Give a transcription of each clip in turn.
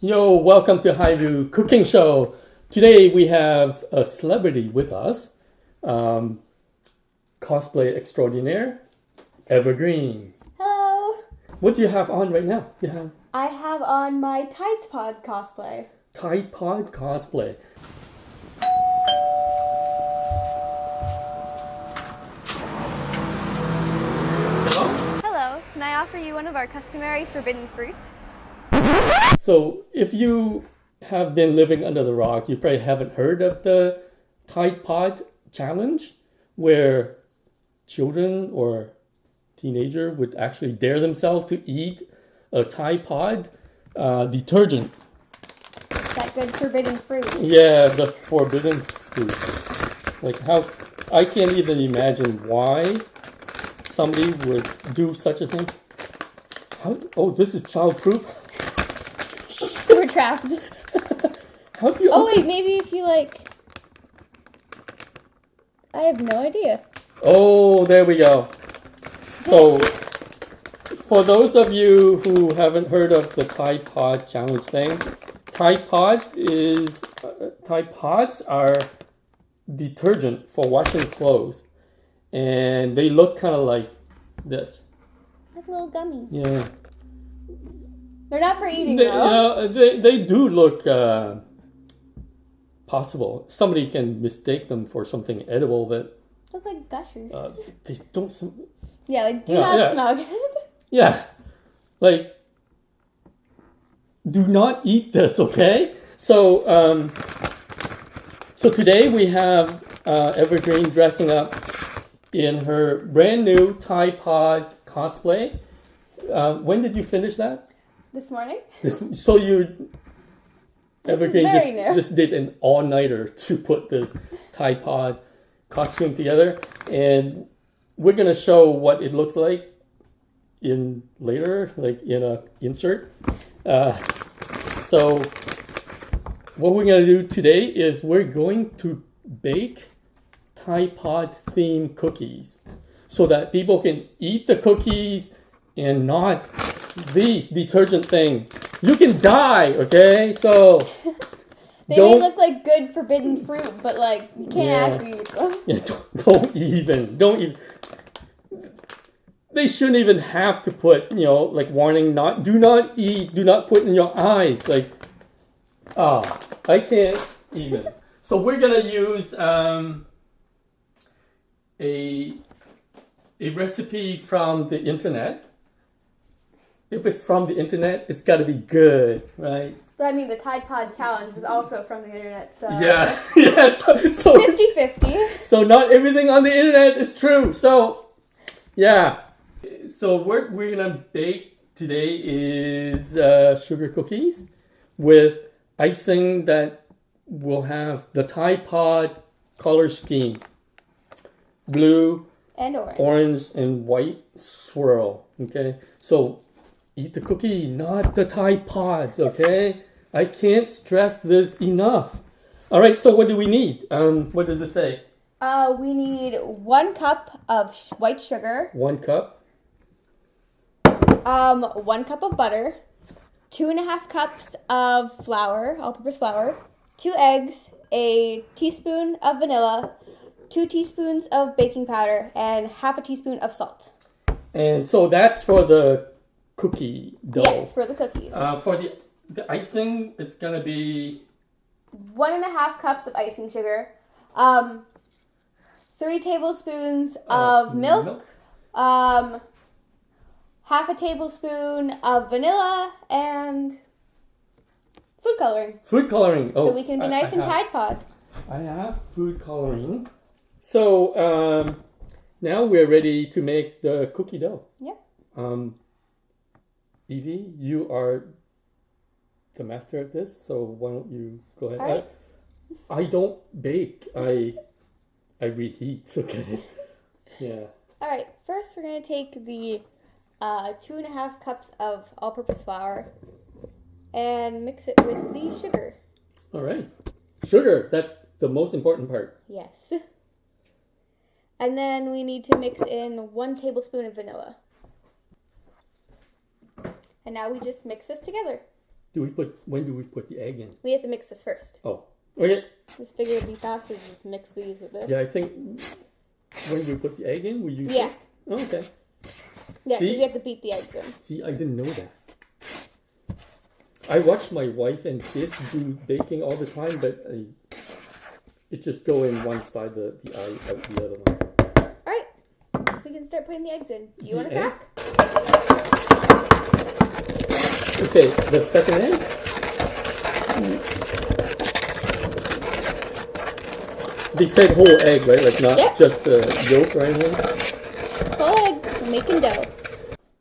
Yo, welcome to Highview Cooking Show. Today we have a celebrity with us, cosplay extraordinaire, Evergreen. Hello. What do you have on right now? I have on my Tides Pod cosplay. Tide Pod cosplay. Hello? Hello. Can I offer you one of our customary forbidden fruits? So, if you have been living under the rock, you probably haven't heard of the Tide Pod challenge, where children or teenager would actually dare themselves to eat a Tide Pod detergent. That good forbidden fruit. Yeah, the forbidden fruit. Like how I can't even imagine why somebody would do such a thing. This is childproof. We're trapped. How do you? Oh wait, maybe if you I have no idea. Oh, there we go. So, for those of you who haven't heard of the Tide Pod challenge thing, Tide Pods are detergent for washing clothes, and they look kind of like this. Like little gummies. Yeah. They're not for eating though. They do look possible. Somebody can mistake them for something edible, but Look like gushers. they don't. Yeah, do not smell good. Yeah, do not eat this, okay? So, so today we have Evergreen dressing up in her brand new Tide Pod cosplay. When did you finish that? This morning? Evergreen just did an all-nighter to put this Tide Pod costume together, and we're gonna show what it looks like in a insert. So what we're gonna do today is we're going to bake Tide Pod themed cookies so that people can eat the cookies and not these detergent things. You can die, okay? So they may look like good forbidden fruit, but you can't actually eat them. Yeah, don't even. They shouldn't even have to put, warning, do not eat, do not put in your eyes. I can't even. So we're gonna use a recipe from the internet. If it's from the internet, it's got to be good, right? But the Tide Pod challenge was also from the internet, so... Yeah. So 50-50. So not everything on the internet is true. So, yeah. So what we're going to bake today is sugar cookies with icing that will have the Tide Pod color scheme. Blue, and orange, and white swirl. Okay? So eat the cookie, not the Tide Pods, okay? I can't stress this enough. All right, so what do we need? What does it say? We need 1 cup of white sugar. 1 cup. 1 cup of butter. 2.5 cups of flour, all-purpose flour. 2 eggs. A teaspoon of vanilla. 2 teaspoons of baking powder. And half a teaspoon of salt. And so that's for the cookie dough. Yes, for the cookies. For the icing, it's going to be 1.5 cups of icing sugar. 3 tablespoons of milk. Half a tablespoon of vanilla and food coloring. Food coloring. So we can be nice and Tide Pod. I have food coloring. So now we're ready to make the cookie dough. Yep. Evie, you are the master at this, so why don't you go ahead? All right. I don't bake. I reheat. Okay. Yeah. All right. First, we're gonna take the 2.5 cups of all-purpose flour and mix it with the sugar. All right. Sugar. That's the most important part. Yes. And then we need to mix in 1 tablespoon of vanilla. And now we just mix this together. When do we put the egg in? We have to mix this first. Oh, okay. Just figure it'd be faster to just mix these with this. Yeah, I think when we put the egg in, we use this? Oh, okay. Yeah, because we have to beat the eggs in. See, I didn't know that. I watch my wife and kids do baking all the time, but it just go in one side, the eye out the other one. Alright, we can start putting the eggs in. Do you want a crack? Okay, the second egg? They said whole egg, right? Like not just the yolk or anything? Whole egg, making dough.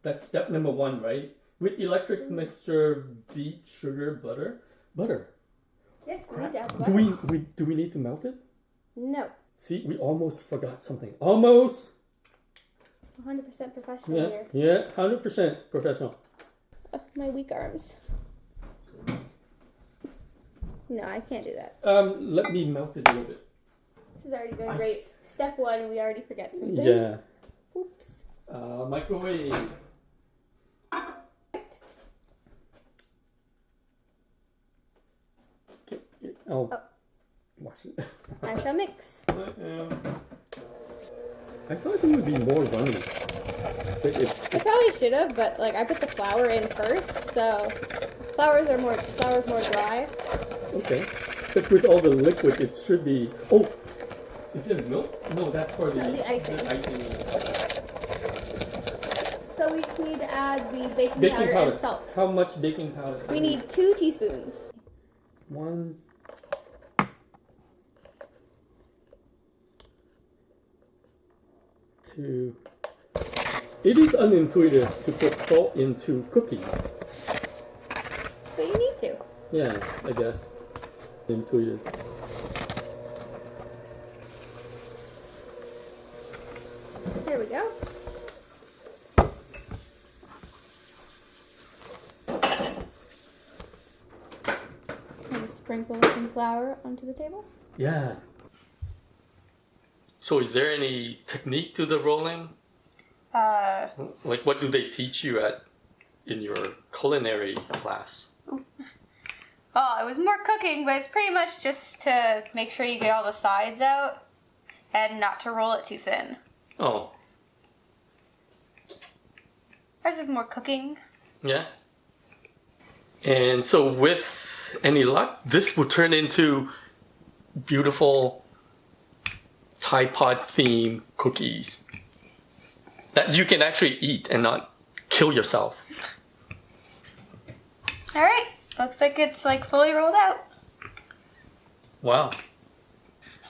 That's step number 1, right? With electric mixture, beat, sugar, butter. Butter. Yes, we need to add butter. Do we need to melt it? No. See, we almost forgot something. Almost. 100% professional here. Yeah, 100% professional. My weak arms. No, I can't do that. Let me melt it a little bit. This is already going great. Step 1, we already forget something. Yeah. Oops. Microwave. Oh. Watch it. I shall mix. I thought it would be more runny. I probably should have, but like I put the flour in first, so flour's more dry. Okay. But with all the liquid, it should be. Oh, is it milk? No, that's for the icing. The icing. So we just need to add the baking powder and salt. How much baking powder? We need 2 teaspoons. 1. 2. It is unintuitive to put salt into cookies. But you need to. Yeah, I guess. Intuitive. There we go. And sprinkle some flour onto the table. Yeah. So is there any technique to the rolling? Like what do they teach you in your culinary class? Oh, it was more cooking, but it's pretty much just to make sure you get all the sides out and not to roll it too thin. Oh. Ours is more cooking. Yeah. And so with any luck, this will turn into beautiful Tide Pod themed cookies that you can actually eat and not kill yourself. All right. Looks like it's like fully rolled out. Wow.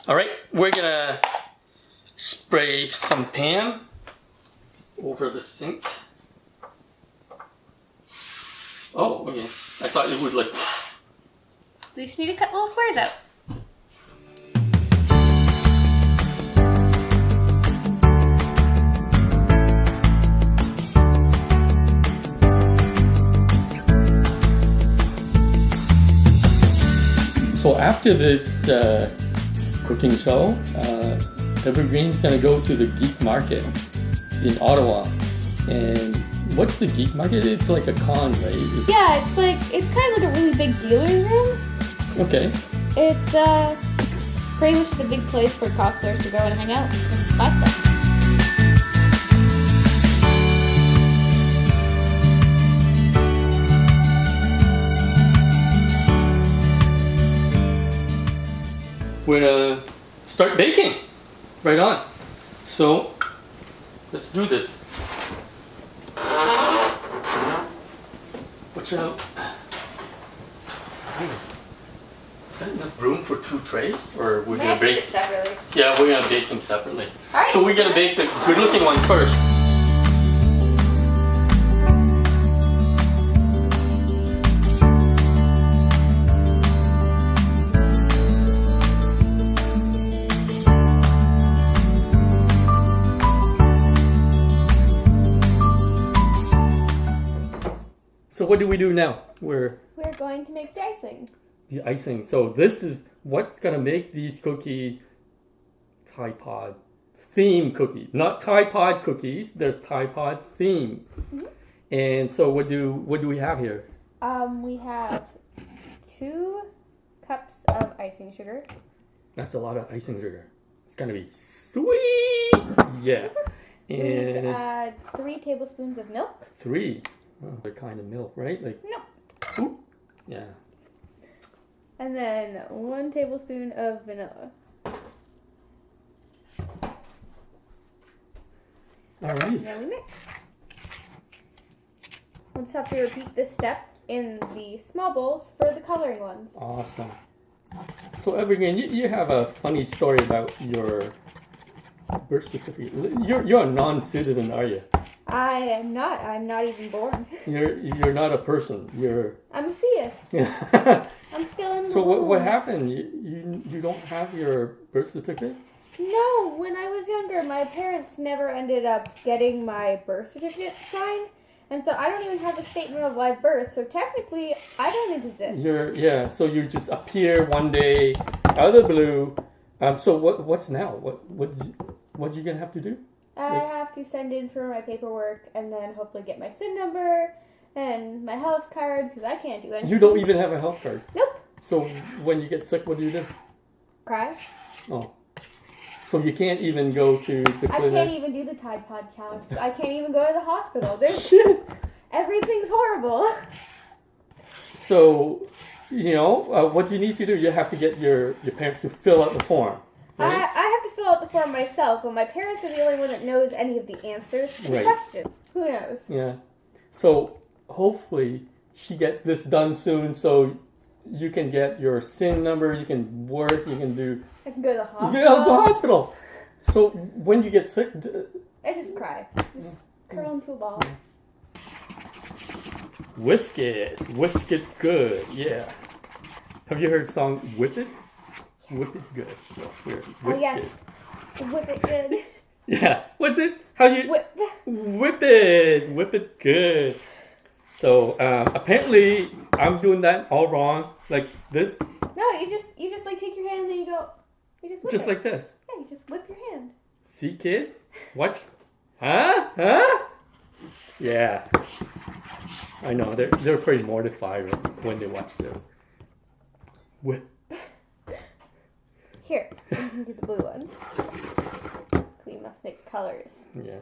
All right, we're gonna spray some Pam over the sink. Oh, okay. I thought it would like. We just need to cut little squares out. So after this cooking show, Evergreen's gonna go to the Geek Market in Ottawa. And what's the Geek Market? It's like a con, right? Yeah, it's kind of like a really big dealer's room. Okay. It's pretty much the big place for cosplayers to go and hang out and buy stuff. We're gonna start baking. Right on. So let's do this. Watch out. Is that enough room for 2 trays? Or we're gonna bake it separately? Yeah, we're gonna bake them separately. All right. So we're gonna bake the good looking one first. So what do we do now? We're going to make the icing. The icing. So this is what's gonna make these cookies Tide Pod theme cookies. Not Tide Pod cookies, they're Tide Pod theme. Mm-hmm. And so what do we have here? We have 2 cups of icing sugar. That's a lot of icing sugar. It's gonna be sweet. Yeah. We need to add 3 tablespoons of milk. 3. Oh, what kind of milk, right? Like. No. Ooh. Yeah. And then 1 tablespoon of vanilla. All right. And then we mix. We'll just have to repeat this step in the small bowls for the coloring ones. Awesome. So Evergreen, you have a funny story about your birth certificate. You're a non-citizen, are you? I am not. I'm not even born. You're not a person. I'm a fetus. Yeah. I'm still in the So womb. what happened? You don't have your birth certificate? No, when I was younger, my parents never ended up getting my birth certificate signed. And so I don't even have a statement of live birth. So technically, I don't exist. So you just appear one day out of the blue. So what's now? What's you gonna have to do? I have to send in for my paperwork and then hopefully get my SIN number and my health card because I can't do anything. You don't even have a health card? Nope. So when you get sick, what do you do? Cry. Oh. So you can't even go to the clinic? I can't even do the Tide Pod challenge. I can't even go to the hospital. Shit. Everything's horrible. So, what you need to do, you have to get your parents to fill out the form. Right? I have to fill out the form myself, but my parents are the only one that knows any of the answers to the Right. question. Who knows? Yeah. So hopefully she get this done soon so you can get your SIN number, you can work, you can do... I can go to the hospital. You get out of the hospital. So when you get sick... I just cry. Just curl into a ball. Whisk it good, yeah. Have you heard the song Whip It? Yes. Whip it good. So here, whisk yes. Whip it good. it. Yeah. What's it? How you... Whip it good. So apparently I'm doing that all wrong. Like this. No, you just like take your hand and then you go. You just whip Just it. like this. Yeah, you just whip your hand. See, kids? Watch. Huh? Yeah. I know. They're pretty mortified when they watch this. Whip. Here, you can do the blue one. We must make colors. Yeah.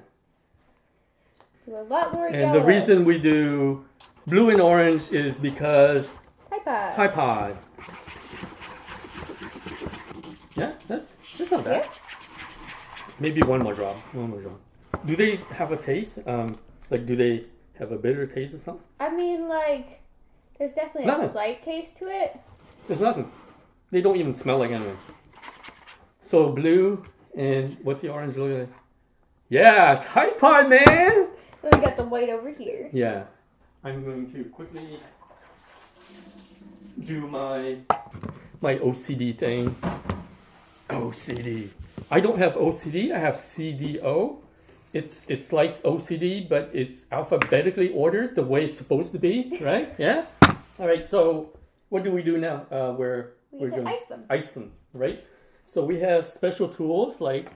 Do a lot more And yellow. the reason we do blue and orange is because Tide Pod. Yeah, that's not bad. Yeah. Maybe one more drop. Do they have a taste? Do they have a bitter taste or something? I mean, there's definitely a slight taste to it. There's nothing. They don't even smell like anything. So blue and what's the orange look like? Yeah, Tide Pod, man! Then we got the white over here. Yeah. I'm going to quickly do my OCD thing. OCD. I don't have OCD, I have CDO. It's like OCD, but it's alphabetically ordered the way it's supposed to be, right? Yeah? Alright, so what do we do now? We're going to ice them. Ice them, right? So we have special tools like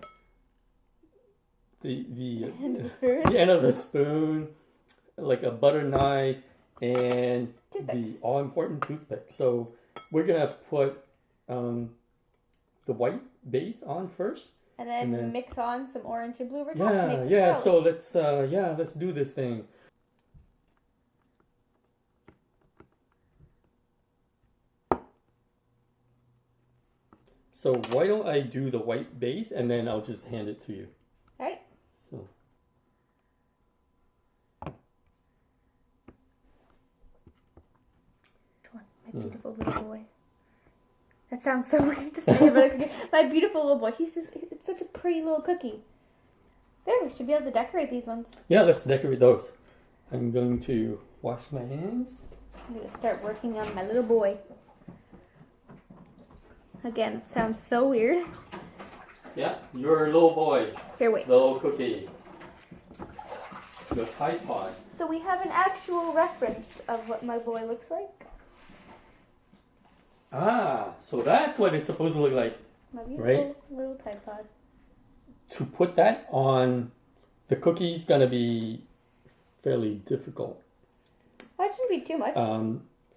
the end of the spoon, like a butter knife, and the all-important toothpick. So we're going to put the white base on first. And then mix on some orange and blue over top to Yeah, make the yeah. swirls. So let's do this thing. So why don't I do the white base and then I'll just hand it to you. All right. So. Come on, my beautiful little boy. That sounds so weird to say about a cookie. My beautiful little boy. It's such a pretty little cookie. There, we should be able to decorate these ones. Yeah, let's decorate those. I'm going to wash my hands. I'm going to start working on my little boy. Again, it sounds so weird. Yeah, your little boy. Here, wait. Little cookie. The Tide Pod. So we have an actual reference of what my boy looks like. So that's what it's supposed to look like. My beautiful right? little Tide Pod. To put that on the cookie's gonna be fairly difficult. That shouldn't be too much.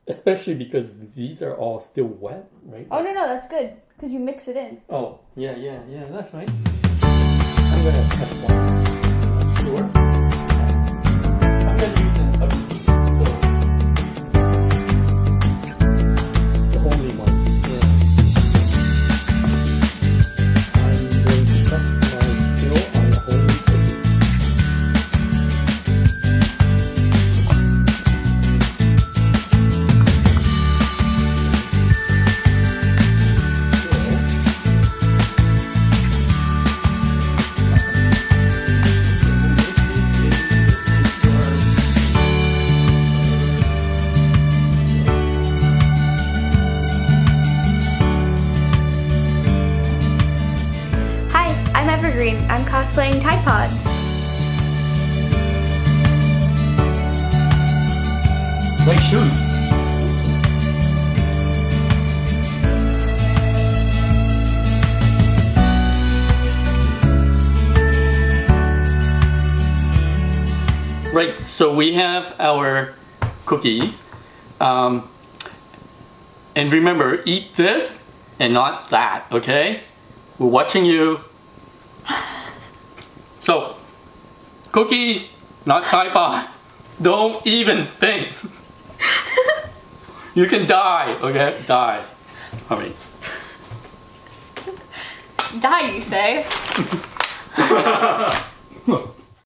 Especially because these are all still wet, right? Oh, no, that's good. Because you mix it in. Oh, yeah, that's right. I'm gonna have one. Sure. I'm gonna use an Evergreen, so the only one. Yeah. I'm going to cut my fill on the only cookie. Hi, I'm Evergreen. I'm cosplaying Tide Pods. Nice shoes. Right, so we have our cookies. And remember, eat this and not that, okay? We're watching you. So, cookies, not Tide Pod. Don't even think. You can die, okay? Die. Hurry. Die, you say?